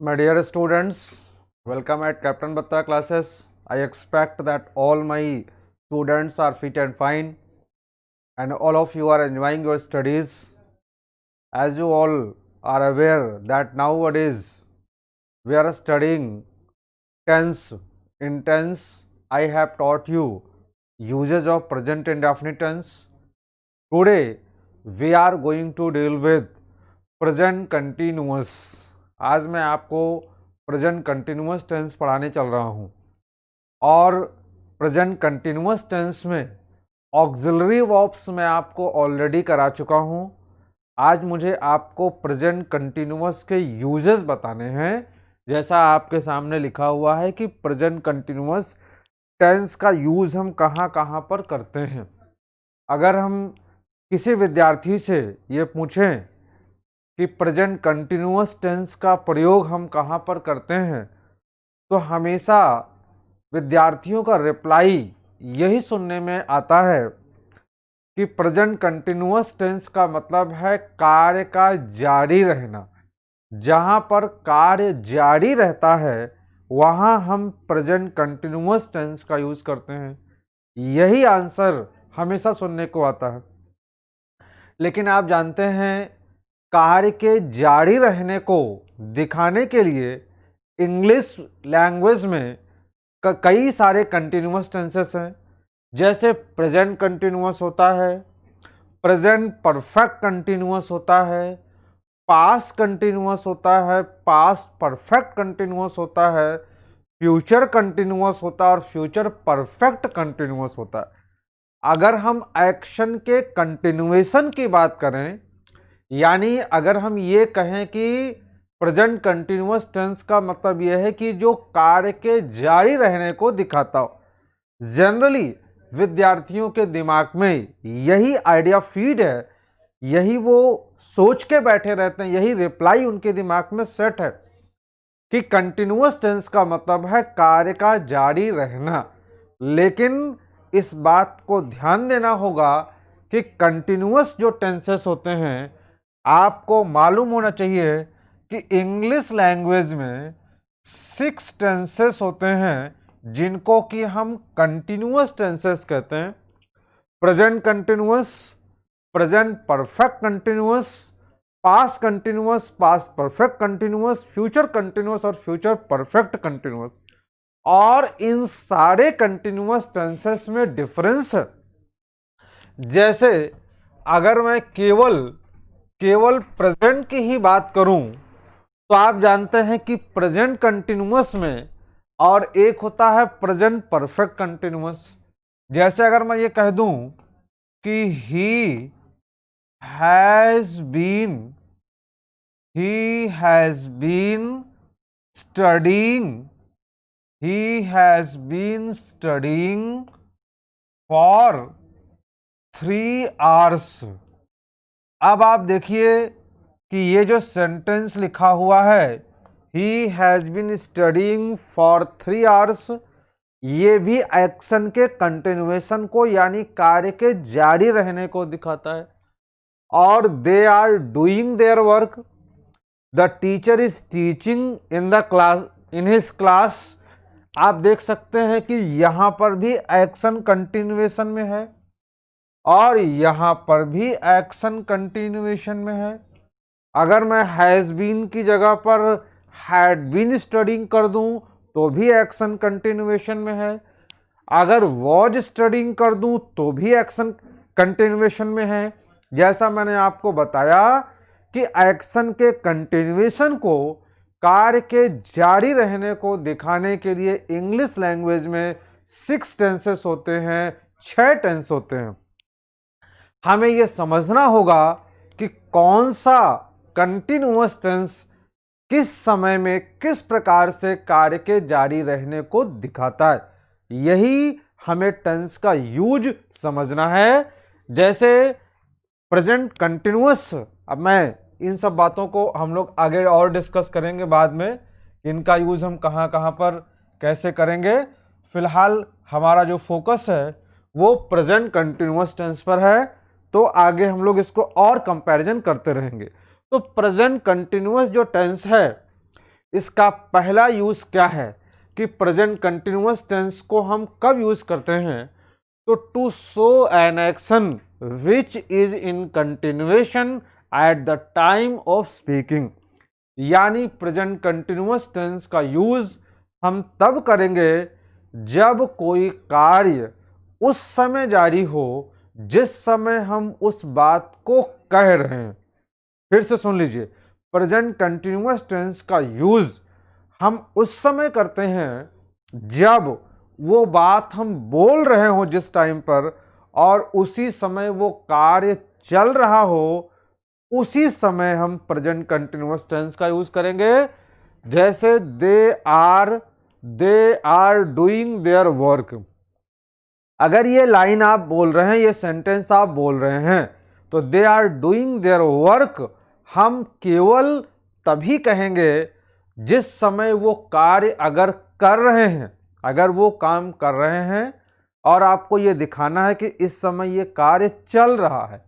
My dear students, welcome at Captain Batta classes. I expect that all my students are fit and fine and all of you are enjoying your studies. As you all are aware that nowadays we are studying tense. In tense, I have taught you uses of present indefinite tense. Today, we are going to deal with present continuous. आज मैं आपको present continuous tense पढ़ाने चल रहा हूँ और present continuous tense में auxiliary verbs मैं आपको ऑलरेडी करा चुका हूँ। आज मुझे आपको प्रेजेंट कंटिन्यूअस के यूजेस बताने हैं। जैसा आपके सामने लिखा हुआ है कि प्रेजेंट कंटिन्यूअस टेंस का यूज हम कहाँ कहाँ पर करते हैं। अगर हम किसी विद्यार्थी से ये पूछें कि प्रेजेंट कंटिन्यूअस टेंस का प्रयोग हम कहाँ पर करते हैं, तो हमेशा विद्यार्थियों का रिप्लाई यही सुनने में आता है कि प्रेजेंट कंटिन्यूअस टेंस का मतलब है कार्य का जारी रहना। जहाँ पर कार्य जारी रहता है वहाँ हम प्रेजेंट कंटिन्यूअस टेंस का यूज करते हैं। यही आंसर हमेशा सुनने को आता है। लेकिन आप जानते हैं कार्य के जारी रहने को दिखाने के लिए इंग्लिश लैंग्वेज में कई सारे कंटिन्यूअस टेंसेस हैं। जैसे प्रेजेंट कंटिन्यूअस होता है, प्रेजेंट परफेक्ट कंटिन्यूअस होता है, पास्ट कंटिन्यूअस होता है, पास्ट परफेक्ट कंटिन्यूअस होता है, फ्यूचर कंटिन्यूअस होता है और फ्यूचर परफेक्ट कंटिन्यूअस होता है। अगर हम एक्शन के कंटिन्यूएशन की बात करें, यानी अगर हम ये कहें कि प्रेजेंट कंटिन्यूअस टेंस का मतलब यह है कि जो कार्य के जारी रहने को दिखाता हो। जनरली विद्यार्थियों के दिमाग में यही आइडिया फीड है, यही वो सोच के बैठे रहते हैं, यही रिप्लाई उनके दिमाग में सेट है कि कंटिन्यूअस टेंस का मतलब है कार्य का जारी रहना। लेकिन इस बात को ध्यान देना होगा कि कंटिन्यूअस जो टेंसेस होते हैं, आपको मालूम होना चाहिए कि इंग्लिश लैंग्वेज में 6 टेंसेस होते हैं जिनको कि हम कंटिन्यूअस टेंसेस कहते हैं। Present continuous, present perfect continuous, past continuous, past perfect continuous, future continuous और फ्यूचर परफेक्ट कंटिन्यूअस। और इन सारे कंटिन्यूअस टेंसेस में डिफरेंस है। जैसे अगर मैं केवल प्रेजेंट की ही बात करूं, तो आप जानते हैं कि प्रेजेंट कंटिन्यूअस में और एक होता है प्रेजेंट परफेक्ट कंटिन्यूअस। जैसे अगर मैं ये कह दूं कि he has been studying for 3 hours. अब आप देखिए कि ये जो सेंटेंस लिखा हुआ है, he has been studying for 3 hours, ये भी एक्शन के कंटिन्यूएशन को यानी कार्य के जारी रहने को दिखाता है। और they are doing their work, the teacher is teaching in his class. आप देख सकते हैं कि यहां पर भी एक्शन कंटिन्यूएशन में है और यहां पर भी एक्शन कंटिन्यूएशन में है। अगर मैं हैज बीन की जगह पर हैड बीन स्टडीइंग कर दूं तो भी एक्शन कंटिन्यूएशन में है। अगर वॉज स्टडीइंग कर दूं तो भी एक्शन कंटिन्यूएशन में है। जैसा मैंने आपको बताया कि एक्शन के कंटिन्यूएशन को कार्य के जारी रहने को दिखाने के लिए इंग्लिश लैंग्वेज में 6 टेंसेस होते हैं, 6 टेंस होते हैं। हमें यह समझना होगा कि कौन सा कंटिन्यूअस टेंस किस समय में किस प्रकार से कार्य के जारी रहने को दिखाता है। यही हमें टेंस का यूज समझना है। जैसे प्रेजेंट कंटिन्यूअस, अब मैं इन सब बातों को हम लोग आगे और डिस्कस करेंगे बाद में, इनका यूज हम कहाँ कहाँ पर कैसे करेंगे। फिलहाल हमारा जो फोकस है वो प्रेजेंट कंटिन्यूअस टेंस पर है, तो आगे हम लोग इसको और कंपैरिजन करते रहेंगे। तो प्रेजेंट कंटिन्यूअस जो टेंस है इसका पहला यूज क्या है कि प्रेजेंट कंटिन्यूअस टेंस को हम कब यूज करते हैं, तो to show an action which is in continuation at the time of speaking. यानी प्रेजेंट कंटिन्यूअस टेंस का यूज हम तब करेंगे जब कोई कार्य उस समय जारी हो जिस समय हम उस बात को कह रहे हैं। फिर से सुन लीजिए, प्रेजेंट कंटिन्यूअस टेंस का यूज हम उस समय करते हैं जब वो बात हम बोल रहे हो जिस टाइम पर, और उसी समय वो कार्य चल रहा हो, उसी समय हम प्रेजेंट कंटिन्यूअस टेंस का यूज करेंगे। जैसे they are doing their work. अगर ये लाइन आप बोल रहे हैं, ये सेंटेंस आप बोल रहे हैं, तो they are doing their work हम केवल तभी कहेंगे जिस समय वो कार्य अगर कर रहे हैं, अगर वो काम कर रहे हैं और आपको ये दिखाना है कि इस समय ये कार्य चल रहा है,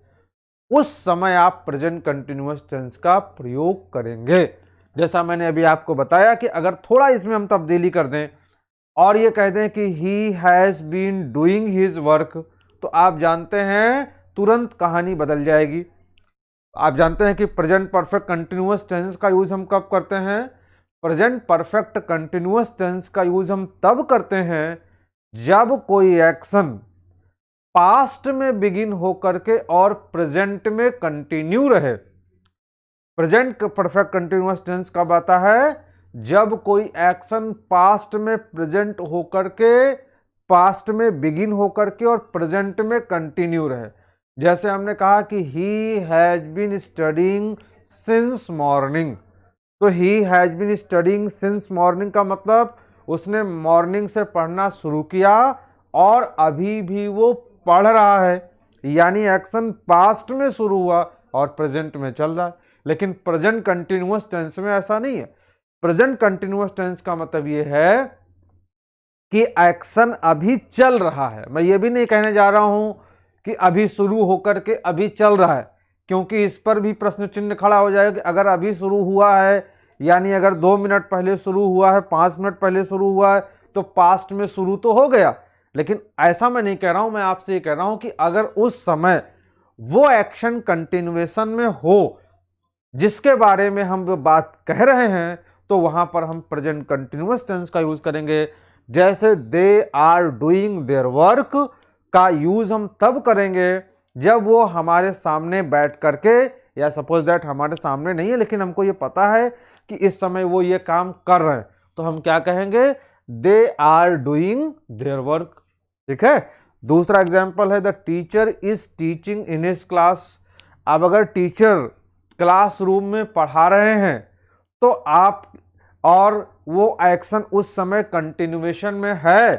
उस समय आप प्रेजेंट कंटिन्यूअस टेंस का प्रयोग करेंगे। जैसा मैंने अभी आपको बताया कि अगर थोड़ा इसमें हम तब्दीली कर दें और ये कह दें कि he has been doing his work, तो आप जानते हैं तुरंत कहानी बदल जाएगी। आप जानते हैं कि प्रेजेंट परफेक्ट कंटिन्यूअस टेंस का यूज हम कब करते हैं? प्रेजेंट परफेक्ट कंटिन्यूअस टेंस का यूज हम तब करते हैं जब कोई एक्शन पास्ट में बिगिन होकर के और प्रेजेंट में कंटिन्यू रहे। प्रेजेंट परफेक्ट कंटिन्यूअस टेंस कब आता है? जब कोई एक्शन पास्ट में प्रेजेंट होकर के, पास्ट में बिगिन होकर के और प्रेजेंट में कंटिन्यू रहे। जैसे हमने कहा कि he has been studying since morning, तो he has been studying since morning का मतलब उसने मॉर्निंग से पढ़ना शुरू किया और अभी भी वो पढ़ रहा है, यानी एक्शन पास्ट में शुरू हुआ और प्रेजेंट में चल रहा है। लेकिन प्रेजेंट कंटिन्यूअस टेंस में ऐसा नहीं है। प्रेजेंट कंटिन्यूअस टेंस का मतलब ये है कि एक्शन अभी चल रहा है। मैं ये भी नहीं कहने जा रहा हूं कि अभी शुरू होकर के अभी चल रहा है, क्योंकि इस पर भी प्रश्न चिन्ह खड़ा हो जाएगा कि अगर अभी शुरू हुआ है, यानी अगर 2 मिनट पहले शुरू हुआ है, 5 मिनट पहले शुरू हुआ है, तो पास्ट में शुरू तो हो गया। लेकिन ऐसा मैं नहीं कह रहा हूं, मैं आपसे ये कह रहा हूं कि अगर उस समय वो एक्शन कंटिन्यूएशन में हो जिसके बारे में हम वो बात कह रहे हैं, तो वहां पर हम प्रेजेंट कंटिन्यूअस टेंस का यूज करेंगे। जैसे they are doing their work का यूज हम तब करेंगे जब वो हमारे सामने बैठ करके, या सपोज दैट हमारे सामने नहीं है लेकिन हमको ये पता है कि इस समय वो ये काम कर रहे हैं, तो हम क्या कहेंगे? They are doing their work. ठीक है। दूसरा एग्जाम्पल है the teacher is teaching in his class. अब अगर टीचर क्लासरूम में पढ़ा रहे हैं तो आप, और वो एक्शन उस समय कंटिन्यूएशन में है,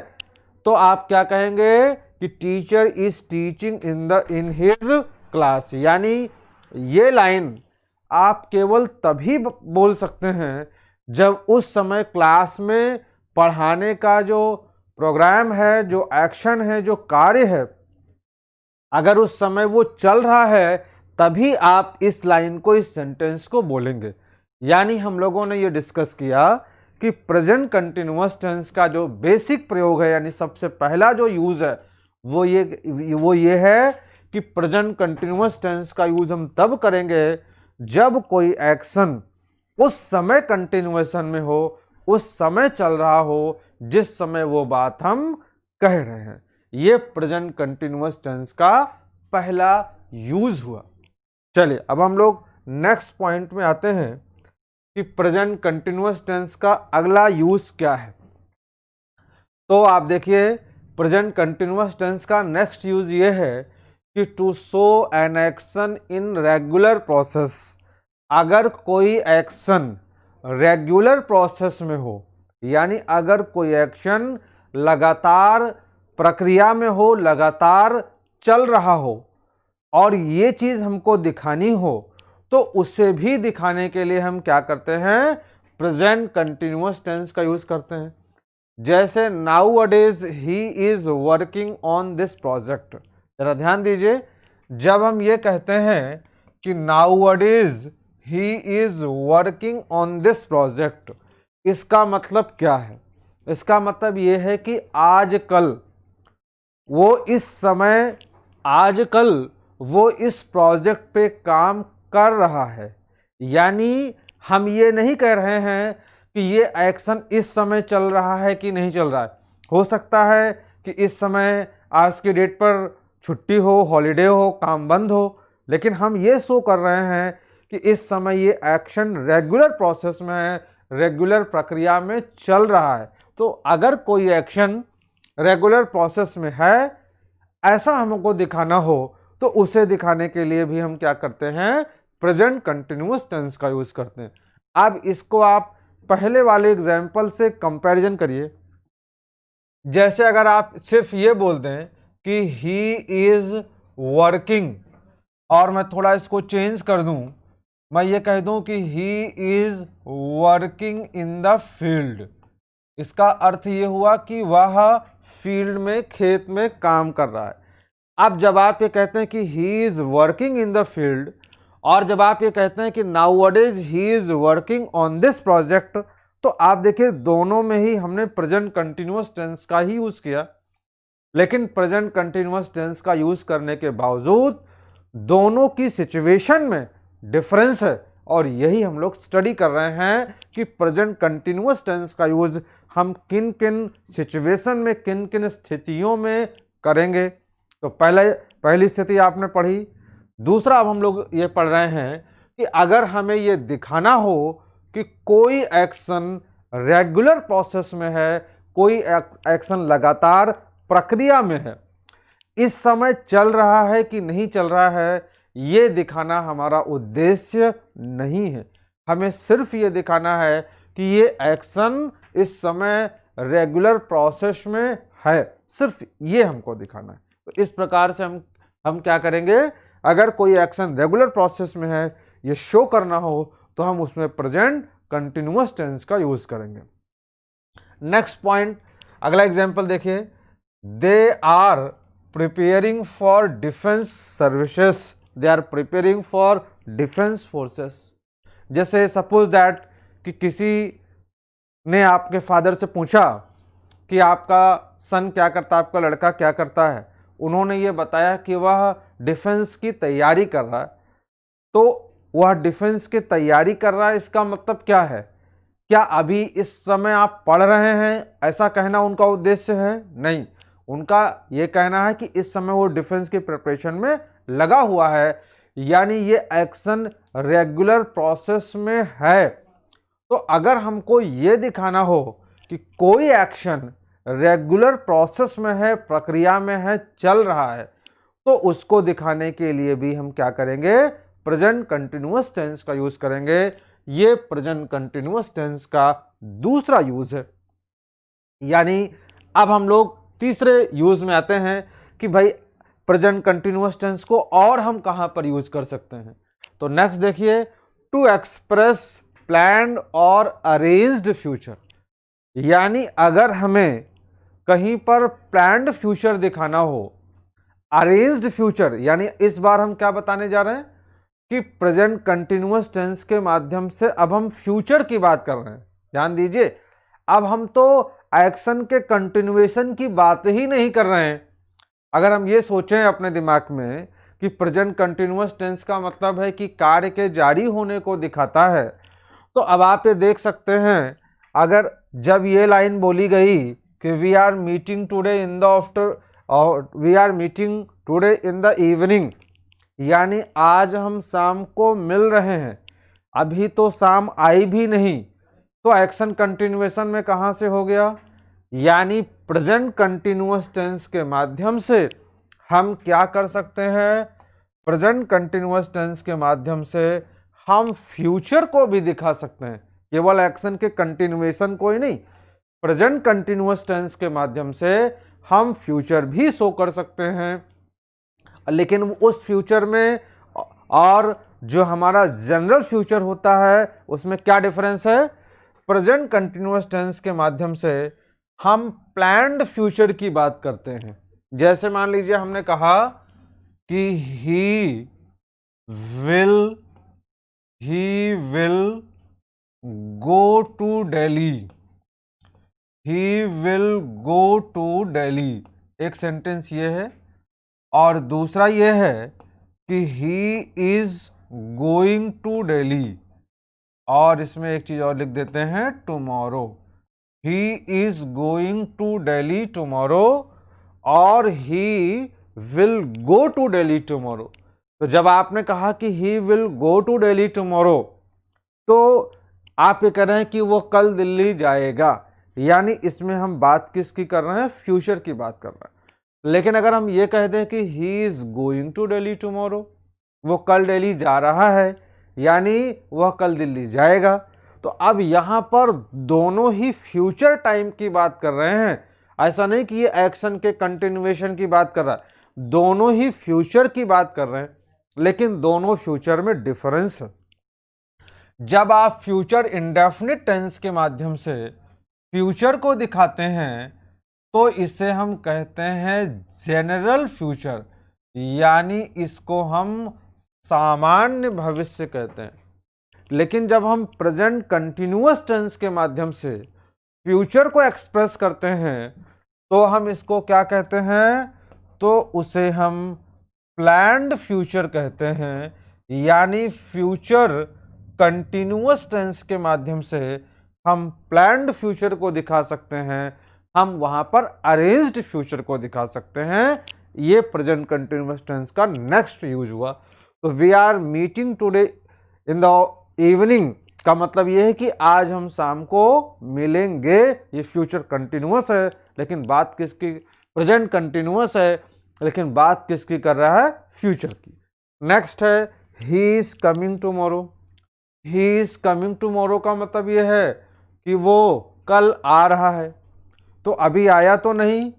तो आप क्या कहेंगे कि teacher is teaching in his class. यानी ये लाइन आप केवल तभी बोल सकते हैं जब उस समय क्लास में पढ़ाने का जो प्रोग्राम है, जो एक्शन है, जो कार्य है, अगर उस समय वो चल रहा है, तभी आप इस लाइन को, इस सेंटेंस को बोलेंगे। यानी हम लोगों ने ये डिस्कस किया कि प्रेजेंट कंटिन्यूअस टेंस का जो बेसिक प्रयोग है, यानी सबसे पहला जो यूज है वो ये है कि प्रेजेंट कंटिन्यूअस टेंस का यूज हम तब करेंगे जब कोई एक्शन उस समय कंटिन्यूएशन में हो, उस समय चल रहा हो जिस समय वो बात हम कह रहे हैं। ये प्रेजेंट कंटिन्यूअस टेंस का पहला यूज हुआ। चलिए अब हम लोग नेक्स्ट पॉइंट में आते हैं कि प्रेजेंट कंटिन्यूअस टेंस का अगला यूज क्या है। तो आप देखिए, प्रेजेंट कंटिन्यूअस टेंस का नेक्स्ट यूज ये है कि to show an action in regular process. अगर कोई एक्शन रेगुलर प्रोसेस में हो, यानी अगर कोई एक्शन लगातार प्रक्रिया में हो, लगातार चल रहा हो, और ये चीज़ हमको दिखानी हो, तो उसे भी दिखाने के लिए हम क्या करते हैं? प्रेजेंट कंटिन्यूअस टेंस का यूज करते हैं। जैसे nowadays he is working on this project. जरा ध्यान दीजिए, जब हम ये कहते हैं कि nowadays he is working on this project, इसका मतलब क्या है? इसका मतलब ये है कि आजकल वो इस समय, आजकल वो इस प्रोजेक्ट पे काम कर रहा है। यानी हम ये नहीं कह रहे हैं कि ये एक्शन इस समय चल रहा है कि नहीं चल रहा है। हो सकता है कि इस समय आज की डेट पर छुट्टी हो, हॉलीडे हो, काम बंद हो, लेकिन हम ये शो कर रहे हैं कि इस समय ये एक्शन रेगुलर प्रोसेस में है, रेगुलर प्रक्रिया में चल रहा है। तो अगर कोई एक्शन रेगुलर प्रोसेस में है, ऐसा हमको दिखाना हो, तो उसे दिखाने के लिए भी हम क्या करते हैं? प्रेजेंट कंटिन्यूअस टेंस का यूज करते हैं। अब इसको आप पहले वाले एग्जाम्पल से कंपैरिजन करिए। जैसे अगर आप सिर्फ ये बोल दें कि ही इज वर्किंग, और मैं थोड़ा इसको चेंज कर दूं, मैं ये कह दूं कि he is working in the field, इसका अर्थ ये हुआ कि वह फील्ड में, खेत में काम कर रहा है। अब जब आप ये कहते हैं कि he is working in the field, और जब आप ये कहते हैं कि nowadays he is working on this project, तो आप देखिए दोनों में ही हमने प्रेजेंट कंटिन्यूअस टेंस का ही यूज किया। लेकिन प्रेजेंट कंटिन्यूअस टेंस का यूज करने के बावजूद दोनों की सिचुएशन में डिफरेंस है, और यही हम लोग स्टडी कर रहे हैं कि प्रेजेंट कंटिन्यूअस टेंस का यूज हम किन किन सिचुएशन में, किन किन स्थितियों में करेंगे। तो पहली स्थिति आपने पढ़ी। दूसरा अब हम लोग ये पढ़ रहे हैं कि अगर हमें ये दिखाना हो कि कोई एक्शन रेगुलर प्रोसेस में है, कोई एक्शन लगातार प्रक्रिया में है, इस समय चल रहा है कि नहीं चल रहा है, ये दिखाना हमारा उद्देश्य नहीं है। हमें सिर्फ ये दिखाना है कि ये एक्शन इस समय रेगुलर प्रोसेस में है, सिर्फ ये हमको दिखाना है। तो इस प्रकार से हम क्या करेंगे? अगर कोई एक्शन रेगुलर प्रोसेस में है, ये शो करना हो, तो हम उसमें प्रेजेंट कंटिन्यूअस टेंस का यूज करेंगे। नेक्स्ट पॉइंट, अगला एग्जांपल देखिए। They are preparing for defence services, they are preparing for defence forces. जैसे सपोज दैट कि किसी ने आपके फादर से पूछा कि आपका सन क्या करता है, आपका लड़का क्या करता है। उन्होंने ये बताया कि वह डिफेंस की तैयारी कर रहा है। तो वह डिफेंस की तैयारी कर रहा है, इसका मतलब क्या है? क्या अभी इस समय आप पढ़ रहे हैं, ऐसा कहना उनका उद्देश्य है? नहीं, उनका ये कहना है कि इस समय वो डिफेंस की प्रिपरेशन में लगा हुआ है, यानी ये एक्शन रेगुलर प्रोसेस में है। तो अगर हमको ये दिखाना हो कि कोई एक्शन रेगुलर प्रोसेस में है, प्रक्रिया में है, चल रहा है, तो उसको दिखाने के लिए भी हम क्या करेंगे? प्रेजेंट कंटिन्यूअस टेंस का यूज करेंगे। ये प्रेजेंट कंटिन्यूअस टेंस का दूसरा यूज है। यानी अब हम लोग तीसरे यूज में आते हैं कि भाई प्रेजेंट कंटिन्यूअस टेंस को और हम कहां पर यूज कर सकते हैं। तो नेक्स्ट देखिए, टू एक्सप्रेस प्लान्ड और अरेंज्ड फ्यूचर। यानी अगर हमें कहीं पर प्लान्ड फ्यूचर दिखाना हो, अरेंज्ड फ्यूचर, यानी इस बार हम क्या बताने जा रहे हैं कि प्रेजेंट कंटिन्यूअस टेंस के माध्यम से अब हम फ्यूचर की बात कर रहे हैं। ध्यान दीजिए, अब हम तो एक्शन के कंटिन्यूएशन की बात ही नहीं कर रहे हैं। अगर हम ये सोचें अपने दिमाग में कि प्रेजेंट कंटिन्यूअस टेंस का मतलब है कि कार्य के जारी होने को दिखाता है, तो अब आप ये देख सकते हैं, अगर जब ये लाइन बोली गई कि we are meeting today in the after, और we are meeting today in the evening, यानी आज हम शाम को मिल रहे हैं, अभी तो शाम आई भी नहीं, तो एक्शन कंटिन्यूएशन में कहाँ से हो गया? यानी प्रेजेंट कंटिन्यूअस टेंस के माध्यम से हम क्या कर सकते हैं? प्रेजेंट कंटिन्यूअस टेंस के माध्यम से हम फ्यूचर को भी दिखा सकते हैं, केवल एक्शन के कंटिन्यूएशन को ही नहीं, प्रेजेंट कंटिन्यूअस टेंस के माध्यम से हम फ्यूचर भी शो कर सकते हैं। लेकिन उस फ्यूचर में और जो हमारा जनरल फ्यूचर होता है, उसमें क्या डिफरेंस है? प्रेजेंट कंटिन्यूअस टेंस के माध्यम से हम प्लान्ड फ्यूचर की बात करते हैं। जैसे मान लीजिए हमने कहा कि he will go to Delhi, he will go to Delhi, एक सेंटेंस ये है। और दूसरा ये है कि he is going to Delhi, और इसमें एक चीज और लिख देते हैं, tomorrow, he is going to Delhi tomorrow, और he will go to Delhi tomorrow. तो जब आपने कहा कि he will go to Delhi tomorrow, तो आप ये कह रहे हैं कि वो कल दिल्ली जाएगा, यानी इसमें हम बात किसकी कर रहे हैं, फ्यूचर की बात कर रहे हैं। लेकिन अगर हम ये कह दें कि he is going to Delhi tomorrow, वो कल दिल्ली जा रहा है, यानी वह कल दिल्ली जाएगा, तो अब यहाँ पर दोनों ही फ्यूचर टाइम की बात कर रहे हैं। ऐसा नहीं कि ये एक्शन के कंटिन्यूएशन की बात कर रहा है, दोनों ही फ्यूचर की बात कर रहे हैं, लेकिन दोनों फ्यूचर में डिफरेंस है। जब आप फ्यूचर इंडेफिनिट टेंस के माध्यम से फ्यूचर को दिखाते हैं तो इसे हम कहते हैं जनरल फ्यूचर, यानी इसको हम सामान्य भविष्य कहते हैं। लेकिन जब हम प्रेजेंट कंटिन्यूअस टेंस के माध्यम से फ्यूचर को एक्सप्रेस करते हैं तो हम इसको क्या कहते हैं, तो उसे हम प्लान्ड फ्यूचर कहते हैं, यानी फ्यूचर कंटिन्यूअस टेंस के माध्यम से हम प्लान्ड फ्यूचर को दिखा सकते हैं, हम वहां पर अरेंज्ड फ्यूचर को दिखा सकते हैं। ये प्रेजेंट कंटिन्यूअस टेंस का नेक्स्ट यूज हुआ। तो we are meeting today in the evening का मतलब ये है कि आज हम शाम को मिलेंगे, ये फ्यूचर कंटिन्यूअस है, लेकिन बात किसकी, प्रेजेंट कंटिन्यूअस है, लेकिन बात किसकी कर रहा है, फ्यूचर की। नेक्स्ट है he is coming tomorrow. He is coming tomorrow का मतलब ये है कि वो कल आ रहा है, तो अभी आया तो नहीं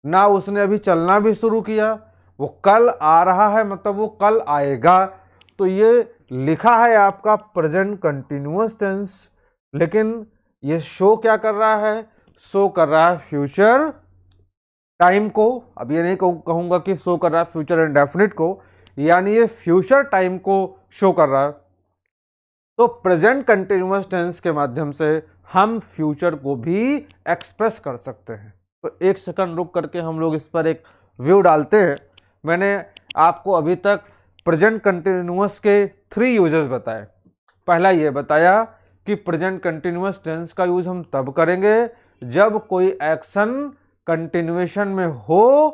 ना, उसने अभी चलना भी शुरू किया, वो कल आ रहा है मतलब वो कल आएगा। तो ये लिखा है आपका प्रेजेंट कंटिन्यूअस टेंस, लेकिन ये शो क्या कर रहा है, शो कर रहा है फ्यूचर टाइम को। अब ये नहीं कहूँगा कि शो कर रहा है फ्यूचर इंडेफिनिट को, यानी ये फ्यूचर टाइम को शो कर रहा है। तो प्रेजेंट कंटिन्यूअस टेंस के माध्यम से हम फ्यूचर को भी एक्सप्रेस कर सकते हैं। तो एक सेकंड रुक करके हम लोग इस पर एक व्यू डालते हैं। मैंने आपको अभी तक प्रेजेंट कंटिन्यूअस के 3 यूजेस बताए। पहला ये बताया कि प्रेजेंट कंटिन्यूअस टेंस का यूज हम तब करेंगे जब कोई एक्शन कंटिन्यूएशन में हो,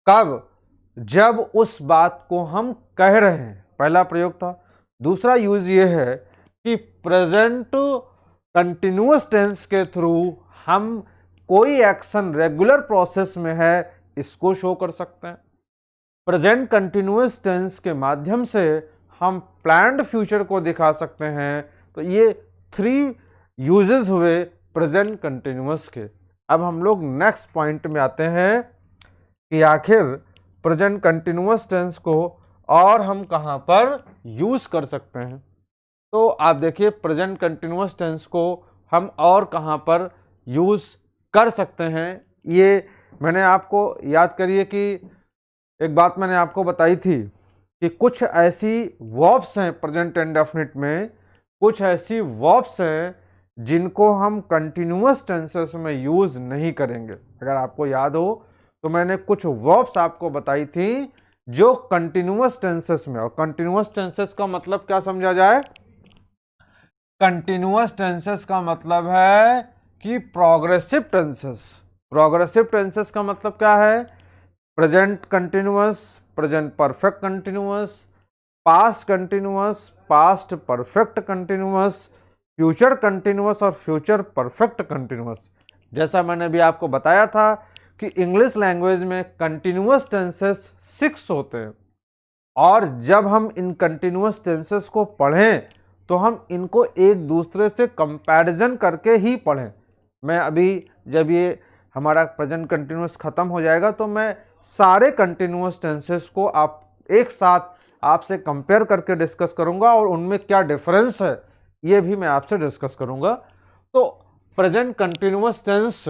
कब, जब उस बात को हम कह रहे हैं, पहला प्रयोग था। दूसरा यूज ये है कि प्रेजेंट कंटिन्यूअस टेंस के थ्रू हम कोई एक्शन रेगुलर प्रोसेस में है इसको शो कर सकते हैं। प्रेजेंट कंटिन्यूअस टेंस के माध्यम से हम प्लान्ड फ्यूचर को दिखा सकते हैं। तो ये 3 यूजेस हुए प्रेजेंट कंटिन्यूअस के। अब हम लोग नेक्स्ट पॉइंट में आते हैं कि आखिर प्रेजेंट कंटिन्यूअस टेंस को और हम कहाँ पर यूज कर सकते हैं। तो आप देखिए प्रेजेंट कंटिन्यूअस टेंस को हम और कहाँ पर यूज कर सकते हैं। ये मैंने आपको याद करिए कि एक बात मैंने आपको बताई थी कि कुछ ऐसी वर्ब्स हैं प्रेजेंट इंडेफिनिट में, कुछ ऐसी वर्ब्स हैं जिनको हम कंटिन्यूअस टेंसेस में यूज नहीं करेंगे। अगर आपको याद हो तो मैंने कुछ वर्ब्स आपको बताई थी जो कंटिन्यूअस टेंसेस में, और कंटिन्यूअस टेंसेस का मतलब क्या समझा जाए, कंटिन्यूअस टेंसेस का मतलब है कि प्रोग्रेसिव टेंसेस। प्रोग्रेसिव टेंसेस का मतलब क्या है, present continuous, present perfect continuous, past continuous, past perfect continuous, future continuous और फ्यूचर परफेक्ट कंटिन्यूअस। जैसा मैंने अभी आपको बताया था कि इंग्लिश लैंग्वेज में कंटिन्यूअस टेंसेस 6 होते हैं, और जब हम इन कंटिन्यूअस टेंसेस को पढ़ें तो हम इनको एक दूसरे से कंपैरिजन करके ही पढ़ें। मैं अभी जब ये हमारा प्रेजेंट कंटिन्यूअस ख़त्म हो जाएगा तो मैं सारे कंटिन्यूअस टेंसेस को आप एक साथ आपसे कंपेयर करके डिस्कस करूंगा और उनमें क्या डिफरेंस है ये भी मैं आपसे डिस्कस करूंगा। तो प्रेजेंट कंटिन्यूअस टेंस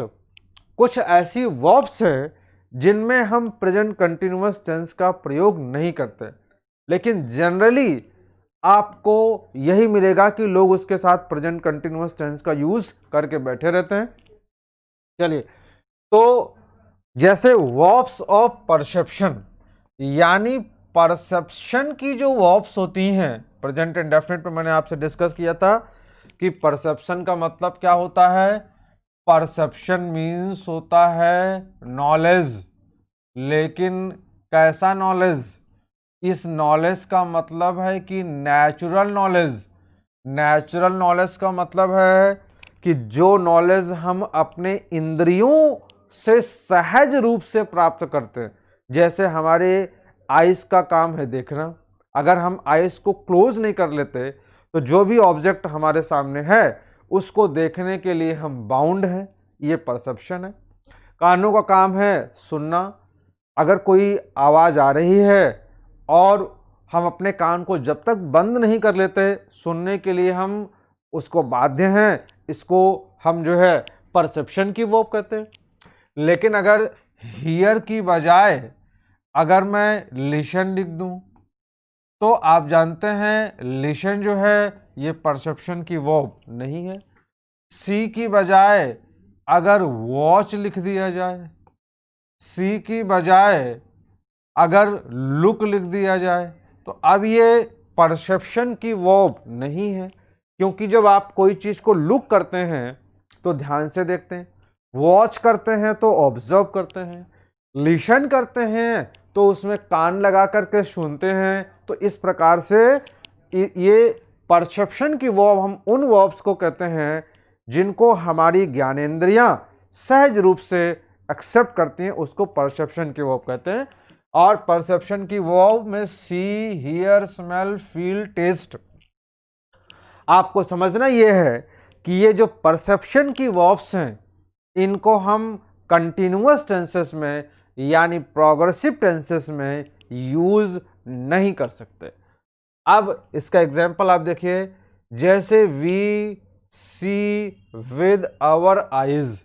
कुछ ऐसी वर्ब्स है जिनमें हम प्रेजेंट कंटिन्यूअस टेंस का प्रयोग नहीं करते, लेकिन जनरली आपको यही मिलेगा कि लोग उसके साथ प्रेजेंट कंटिन्यूअस टेंस का यूज करके बैठे रहते हैं। चलिए, तो जैसे वर्ब्स ऑफ परसेप्शन, यानी परसेप्शन की जो वर्ब्स होती हैं, प्रेजेंट इंडेफिनिट पे मैंने आपसे डिस्कस किया था कि परसेप्शन का मतलब क्या होता है। परसेप्शन मीन्स होता है नॉलेज, लेकिन कैसा नॉलेज? इस नॉलेज का मतलब है कि नेचुरल नॉलेज। नेचुरल नॉलेज का मतलब है कि जो नॉलेज हम अपने इंद्रियों से सहज रूप से प्राप्त करते हैं। जैसे हमारे आइस का काम है देखना, अगर हम आइस को क्लोज नहीं कर लेते तो जो भी ऑब्जेक्ट हमारे सामने है उसको देखने के लिए हम बाउंड हैं, ये परसेप्शन है। कानों का काम है सुनना, अगर कोई आवाज़ आ रही है और हम अपने कान को जब तक बंद नहीं कर लेते सुनने के लिए हम उसको बाध्य हैं, इसको हम जो है परसेप्शन की वर्ब कहते हैं। लेकिन अगर हियर की बजाय अगर मैं लिशन लिख दूं तो आप जानते हैं लिशन जो है ये परसेप्शन की वर्ब नहीं है। सी की बजाय अगर वॉच लिख दिया जाए, सी की बजाय अगर लुक लिख दिया जाए, तो अब ये परसेप्शन की वर्ब नहीं है, क्योंकि जब आप कोई चीज़ को लुक करते हैं तो ध्यान से देखते हैं, वॉच करते हैं तो ऑब्जर्व करते हैं, लिशन करते हैं तो उसमें कान लगा करके सुनते हैं। तो इस प्रकार से ये परसेप्शन की वर्ब, हम उन वर्ब्स को कहते हैं जिनको हमारी ज्ञानेंद्रियां सहज रूप से एक्सेप्ट करती हैं, उसको परसेप्शन की वर्ब कहते हैं। और परसेप्शन की वर्ब में सी, हियर, स्मेल, फील, टेस्ट। आपको समझना यह है कि ये जो परसेप्शन की वर्ब्स हैं इनको हम कंटिन्यूअस टेंसेस में यानी प्रोग्रेसिव टेंसेस में यूज नहीं कर सकते। अब इसका एग्जाम्पल आप देखिए, जैसे we see with our eyes,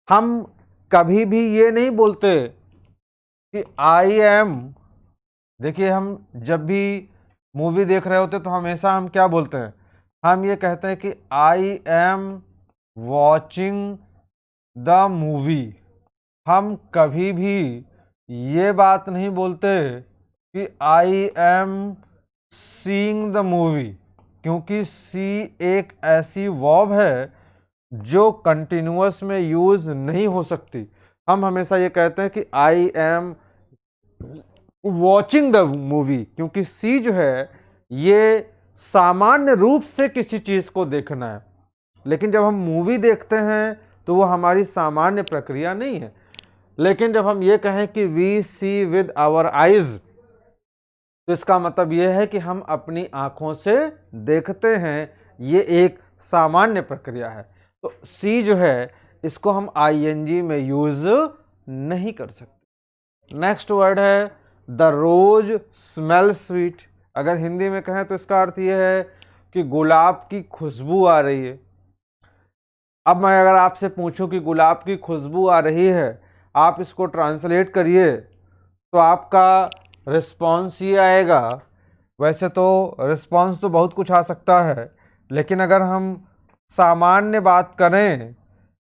हम कभी भी ये नहीं बोलते कि आई एम। देखिए, हम जब भी मूवी देख रहे होते तो हमेशा हम क्या बोलते हैं, हम ये कहते हैं कि I am watching the movie. हम कभी भी ये बात नहीं बोलते कि I am seeing the movie, क्योंकि सी एक ऐसी वर्ब है जो कंटिन्यूअस में यूज नहीं हो सकती। हम हमेशा ये कहते हैं कि I am watching the movie, क्योंकि सी जो है ये सामान्य रूप से किसी चीज को देखना है, लेकिन जब हम मूवी देखते हैं तो वो हमारी सामान्य प्रक्रिया नहीं है। लेकिन जब हम ये कहें कि we see with our eyes, तो इसका मतलब ये है कि हम अपनी आंखों से देखते हैं, ये एक सामान्य प्रक्रिया है। तो सी जो है इसको हम आईएनजी में यूज नहीं कर सकते। नेक्स्ट वर्ड है द रोज स्मेल स्वीट। अगर हिंदी में कहें तो इसका अर्थ यह है कि गुलाब की खुशबू आ रही है। अब मैं अगर आपसे पूछूं कि गुलाब की खुशबू आ रही है, आप इसको ट्रांसलेट करिए तो आपका रिस्पॉन्स ये आएगा। वैसे तो रिस्पॉन्स तो बहुत कुछ आ सकता है, लेकिन अगर हम सामान्य बात करें,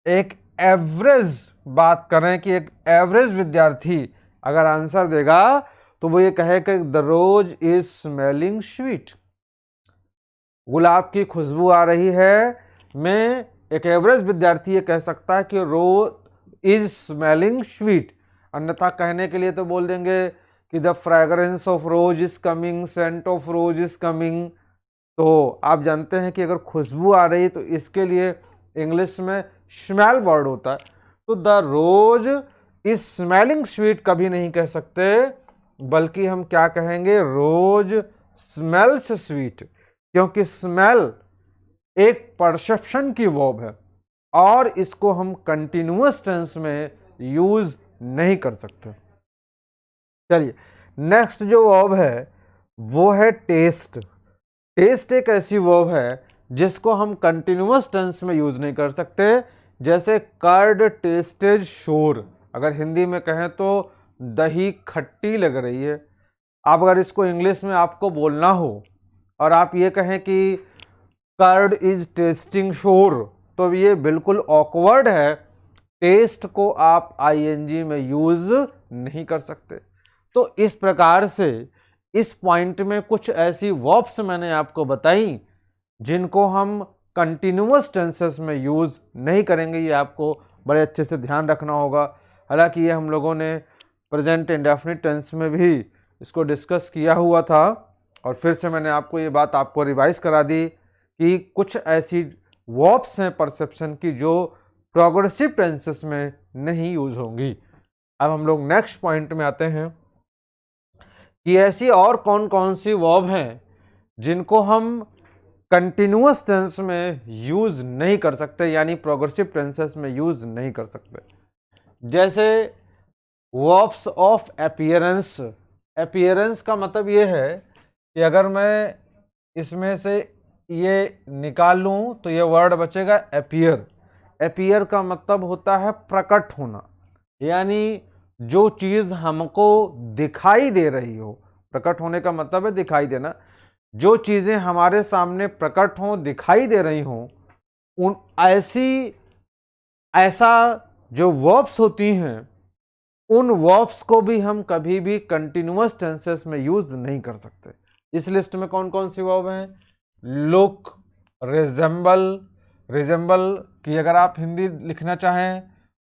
एक एवरेज बात करें कि एक एवरेज विद्यार्थी अगर आंसर देगा तो वो ये कहे कि the rose is smelling sweet, गुलाब की खुशबू आ रही है। मैं एक एवरेज विद्यार्थी ये कह सकता है कि रोज इज स्मेलिंग स्वीट। अन्यथा कहने के लिए तो बोल देंगे कि the fragrance of rose is coming, scent of rose is coming. तो आप जानते हैं कि अगर खुशबू आ रही तो इसके लिए इंग्लिश में स्मेल वर्ड होता है। तो the rose is smelling sweet कभी नहीं कह सकते, बल्कि हम क्या कहेंगे, रोज स्मेल्स स्वीट, क्योंकि स्मेल एक परसेप्शन की वर्ब है और इसको हम कंटिन्यूअस टेंस में यूज नहीं कर सकते। चलिए, नेक्स्ट जो वर्ब है वो है टेस्ट। टेस्ट एक ऐसी वर्ब है जिसको हम कंटिन्यूअस टेंस में यूज नहीं कर सकते। जैसे कर्ड टेस्टेड शोर, अगर हिंदी में कहें तो दही खट्टी लग रही है। अब अगर इसको इंग्लिश में आपको बोलना हो और आप ये कहें कि कर्ड इज टेस्टिंग शोर, तो ये बिल्कुल ऑकवर्ड है, टेस्ट को आप आईएनजी में यूज नहीं कर सकते। तो इस प्रकार से इस पॉइंट में कुछ ऐसी वर्ब्स मैंने आपको बताई जिनको हम कंटिन्यूअस टेंसेस में यूज नहीं करेंगे, ये आपको बड़े अच्छे से ध्यान रखना होगा। हालांकि ये हम लोगों ने प्रेजेंट इंडेफिनिट टेंस में भी इसको डिस्कस किया हुआ था, और फिर से मैंने आपको ये बात आपको रिवाइज करा दी कि कुछ ऐसी वर्ब्स हैं परसेप्शन की जो प्रोग्रेसिव टेंसेस में नहीं यूज होंगी। अब हम लोग नेक्स्ट पॉइंट में आते हैं कि ऐसी और कौन कौन सी वर्ब हैं जिनको हम कंटिन्यूअस टेंस में यूज नहीं कर सकते, यानी प्रोग्रेसिव टेंसेस में यूज नहीं कर सकते। जैसे वर्ब्स ऑफ अपीयरेंस। अपीयरेंस का मतलब ये है कि अगर मैं इसमें से ये निकाल लूं तो ये वर्ड बचेगा अपीयर। अपीयर का मतलब होता है प्रकट होना, यानी जो चीज हमको दिखाई दे रही हो। प्रकट होने का मतलब है दिखाई देना। जो चीजें हमारे सामने प्रकट हों, दिखाई दे रही हों, उन ऐसा जो वर्ब्स होती हैं, उन वर्ब्स को भी हम कभी भी कंटिन्यूअस टेंसेस में यूज नहीं कर सकते। इस लिस्ट में कौन कौन सी वर्ब हैं? Look, resemble. रिजेंबल की अगर आप हिंदी लिखना चाहें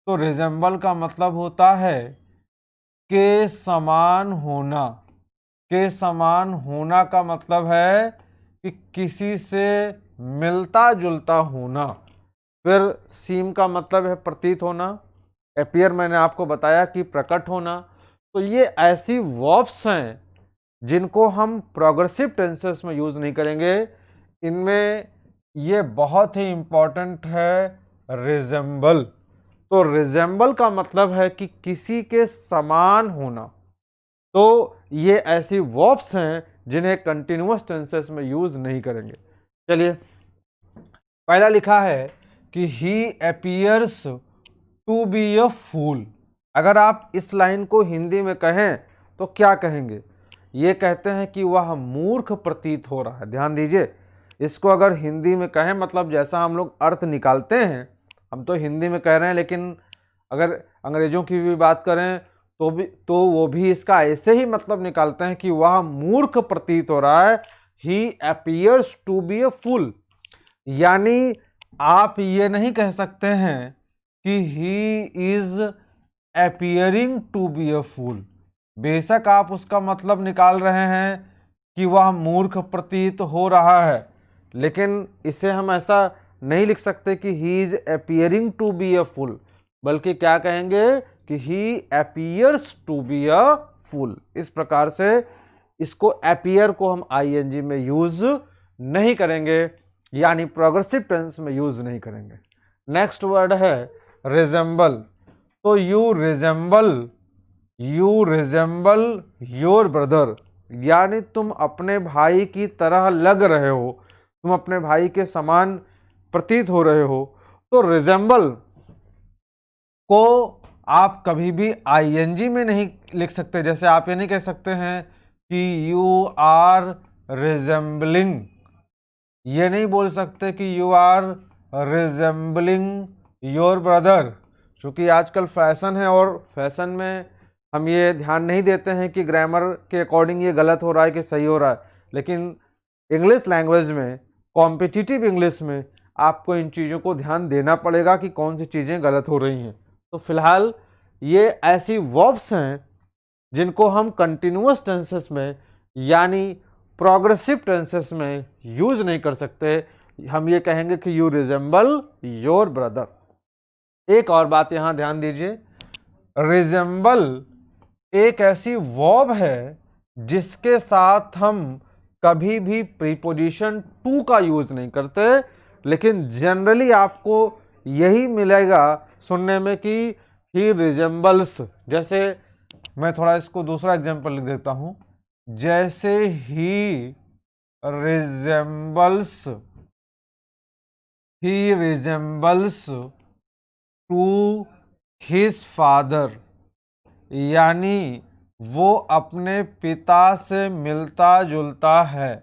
तो रिजेंबल का मतलब होता है के समान होना। के समान होना का मतलब है कि किसी से मिलता जुलता होना। फिर सीम का मतलब है प्रतीत होना। अपीयर मैंने आपको बताया कि प्रकट होना। तो ये ऐसी वर्ब्स हैं जिनको हम प्रोग्रेसिव टेंसेस में यूज नहीं करेंगे। इनमें ये बहुत ही इंपॉर्टेंट है रिजेंबल। तो रिजेंबल का मतलब है कि किसी के समान होना। तो ये ऐसी वर्ब्स हैं जिन्हें कंटिन्यूअस टेंसेस में यूज नहीं करेंगे। चलिए, पहला लिखा है कि he appears to be a fool. अगर आप इस लाइन को हिंदी में कहें तो क्या कहेंगे? ये कहते हैं कि वह मूर्ख प्रतीत हो रहा है। ध्यान दीजिए, इसको अगर हिंदी में कहें मतलब जैसा हम लोग अर्थ निकालते हैं, हम तो हिंदी में कह रहे हैं, लेकिन अगर अंग्रेजों की भी बात करें तो वो भी इसका ऐसे ही मतलब निकालते हैं कि वह मूर्ख प्रतीत हो रहा है। He appears to be a fool, यानी आप ये नहीं कह सकते हैं कि he is appearing to be a fool. बेशक आप उसका मतलब निकाल रहे हैं कि वह मूर्ख प्रतीत हो रहा है, लेकिन इसे हम ऐसा नहीं लिख सकते कि he is appearing to be a fool, बल्कि क्या कहेंगे कि he appears to be a fool. इस प्रकार से इसको अपीयर को हम आईएनजी में यूज नहीं करेंगे, यानी प्रोग्रेसिव टेंस में यूज नहीं करेंगे। नेक्स्ट वर्ड है रिजेंबल। तो यू रिजेंबल योर ब्रदर, यानी तुम अपने भाई की तरह लग रहे हो, तुम अपने भाई के समान प्रतीत हो रहे हो। तो रिजेंबल को आप कभी भी आईएनजी में नहीं लिख सकते। जैसे आप ये नहीं कह सकते हैं कि यू आर रिजेंबलिंग, ये नहीं बोल सकते कि you are resembling your brother, क्योंकि आजकल फैशन है और फैशन में हम ये ध्यान नहीं देते हैं कि ग्रामर के अकॉर्डिंग ये गलत हो रहा है कि सही हो रहा है। लेकिन इंग्लिश लैंग्वेज में, कॉम्पिटिटिव इंग्लिश में आपको इन चीज़ों को ध्यान देना पड़ेगा कि कौन सी चीज़ें गलत हो रही हैं। तो फिलहाल ये ऐसी वर्ब्स हैं जिनको हम कंटिन्यूअस टेंसेस में यानी प्रोग्रेसिव टेंसेस में यूज नहीं कर सकते। हम ये कहेंगे कि यू रिजेंबल योर ब्रदर। एक और बात यहां ध्यान दीजिए, रिजेंबल एक ऐसी वर्ब है जिसके साथ हम कभी भी प्रीपोजिशन टू का यूज नहीं करते, लेकिन जनरली आपको यही मिलेगा सुनने में कि ही रिजेंबल्स। जैसे मैं थोड़ा इसको दूसरा एग्जांपल लिख देता हूं, जैसे ही रिजेंबल्स टू हिज फादर, यानी वो अपने पिता से मिलता जुलता है।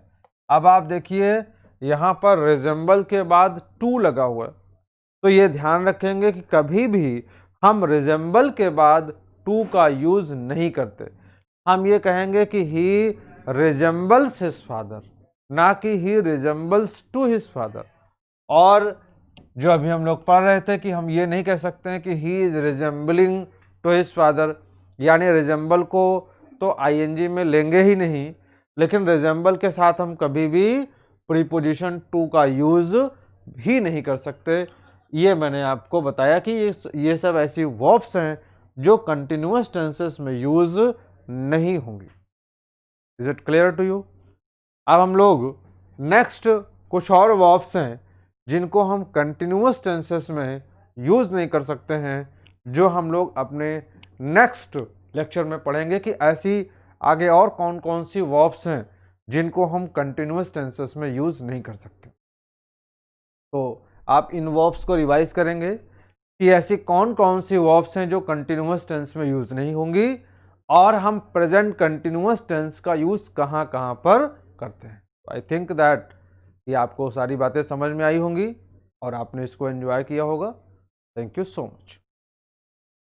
अब आप देखिए यहाँ पर रिजेंबल के बाद टू लगा हुआ है, तो ये ध्यान रखेंगे कि कभी भी हम रिजेंबल के बाद टू का यूज नहीं करते। हम ये कहेंगे कि ही रिजेंबल्स हिज फादर, ना कि ही रिजेंबल्स टू हिज फादर। और जो अभी हम लोग पढ़ रहे थे कि हम ये नहीं कह सकते हैं कि he is resembling to his father, यानी रिजेंबल को तो आईएनजी में लेंगे ही नहीं, लेकिन रिजेंबल के साथ हम कभी भी प्रीपोजिशन टू का यूज ही नहीं कर सकते। ये मैंने आपको बताया कि ये सब ऐसी वर्ब्स हैं जो कंटिन्यूअस टेंसेस में यूज नहीं होंगी। Is it clear to you? अब हम लोग नेक्स्ट कुछ और वर्ब्स हैं जिनको हम कंटिन्यूअस टेंसेस में यूज नहीं कर सकते हैं, जो हम लोग अपने नेक्स्ट लेक्चर में पढ़ेंगे कि ऐसी आगे और कौन कौन सी वर्ब्स हैं जिनको हम कंटिन्यूअस टेंसेस में यूज नहीं कर सकते। तो आप इन वर्ब्स को रिवाइज करेंगे कि ऐसी कौन कौन सी वर्ब्स हैं जो कंटिन्यूअस टेंस में यूज नहीं होंगी, और हम प्रेजेंट कंटिन्यूअस टेंस का यूज कहाँ कहाँ पर करते हैं। आई थिंक दैट ये आपको सारी बातें समझ में आई होंगी और आपने इसको एंजॉय किया होगा। Thank you so much.